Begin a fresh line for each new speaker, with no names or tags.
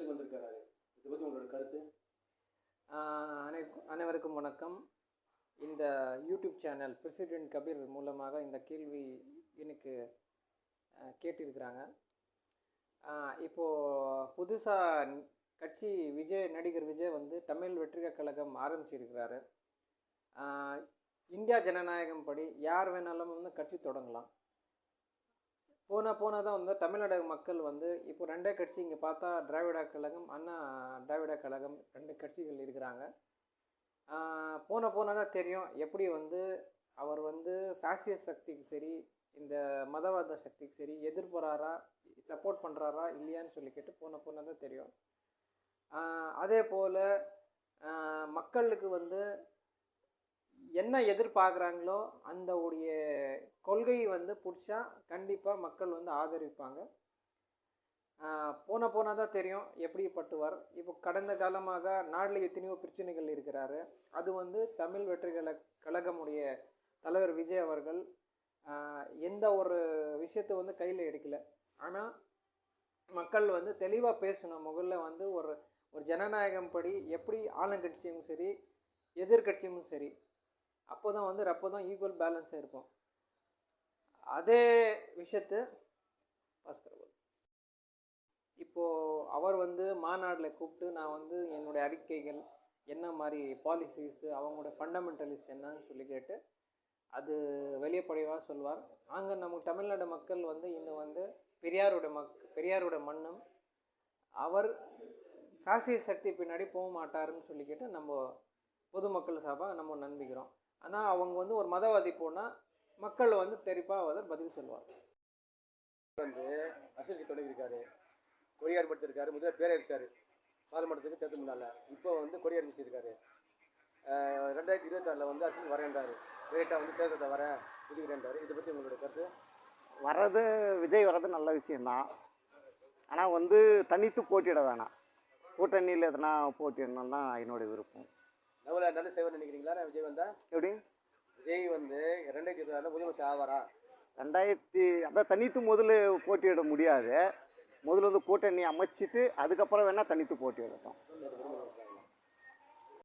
அரசியலுக்கு வந்திருக்காரு. இதை பற்றி உங்களோட கருத்து?
அனைவருக்கும் வணக்கம். இந்த யூடியூப் சேனல் பிரசிடென்ட் கபீர் மூலமாக இந்த கேள்வி எனக்கு கேட்டிருக்கிறாங்க. இப்போது புதுசாக கட்சி நடிகர் விஜய் வந்து தமிழ் வெற்றிக கழகம் ஆரம்பிச்சிருக்கிறாரு. இந்தியா ஜனநாயகம் படி யார் வேணாலும் வந்து கட்சி தொடங்கலாம். போனதான் வந்து தமிழ்நாடு மக்கள் வந்து இப்போ ரெண்டே கட்சி இங்கே பார்த்தா திராவிட கழகம், அண்ணா திராவிட கழகம், 2 கட்சிகள் இருக்கிறாங்க. போனதான் தெரியும் எப்படி வந்து அவர் வந்து ஃபேசியஸ் சக்திக்கு சரி, இந்த மதவாத சக்திக்கு சரி எதிர்ப்புறாரா, சப்போர்ட் பண்ணுறாரா இல்லையான்னு சொல்லிக்கிட்டு போனதான் தெரியும். அதே போல் மக்களுக்கு வந்து என்ன எதிர்பார்க்குறாங்களோ அந்த உடைய கொள்கையை வந்து பிடிச்சா கண்டிப்பாக மக்கள் வந்து ஆதரிப்பாங்க. போனதான் தெரியும் எப்படிப்பட்டுவார். இப்போ கடந்த காலமாக நாட்டில் எத்தனையோ பிரச்சனைகள் இருக்கிறாரு. அது வந்து தமிழ் வெற்றி கழகமுடைய தலைவர் விஜய் அவர்கள் எந்த ஒரு விஷயத்தை வந்து கையில் எடுக்கலை. ஆனால் மக்கள் வந்து தெளிவாக பேசணும். முதல்ல வந்து ஒரு ஜனநாயகம் படி எப்படி ஆளுங்கட்சியும் சரி எதிர்கட்சியும் சரி அப்போ தான் ஈக்குவல் பேலன்ஸாக இருக்கும். அதே விஷயத்து இப்போது அவர் வந்து மாநாட்டில் கூப்பிட்டு நான் வந்து என்னுடைய அறிக்கைகள் என்ன மாதிரி பாலிசிஸ், அவங்களோட ஃபண்டமெண்டலிஸ்ட் என்னன்னு சொல்லி கேட்டு அது வெளியப்படையாக சொல்வார். அங்கே நம்ம தமிழ்நாடு மக்கள் வந்து இந்த வந்து பெரியாரோட மண்ணும் அவர் ஃபேசிஸ்ட் சக்தி பின்னாடி போக மாட்டாருன்னு சொல்லிக்கிட்டு நம்ம பொதுமக்கள் சார்பாக நம்ம நம்பிக்கிறோம். ஆனால் அவங்க வந்து ஒரு மதவாதி போனால் மக்கள் வந்து தெரிப்பாக பதில் சொல்லுவார்.
வந்து அரசியலுக்கு தொடங்கியிருக்காரு, கொடியார் படுத்திருக்காரு, முதல்ல பேரறிச்சார் பாராளுமன்றத்துக்கு தேர்தல் முன்னால். இப்போ வந்து கொடியார் வீசியிருக்காரு. 2026 வந்து அரசியல் வரேன்றாரு. லேட்டாக வந்து தேர்தலில் வரேன் புதுக்கிறேன்றாரு. இதை பற்றி உங்களோட கருத்து?
வர்றது விஜய் வர்றது நல்ல விஷயந்தான். ஆனால் வந்து தனித்து போட்டியிட வேணாம், கூட்டணியில் எதனா போட்டியிடணும் தான் என்னுடைய விருப்பம்.
நல்ல செய்வார் நினைக்கிறீங்களா விஜய் வந்தால்?
எப்படி
விஜய் வந்து 2026 முதலமைச்சர் ஆவாரா?
அதான் தனித்து முதல்ல போட்டியிட முடியாது. முதல்ல வந்து கூட்டணி அமைச்சிட்டு அதுக்கப்புறம் வேணால் தனித்து போட்டியிடட்டும்.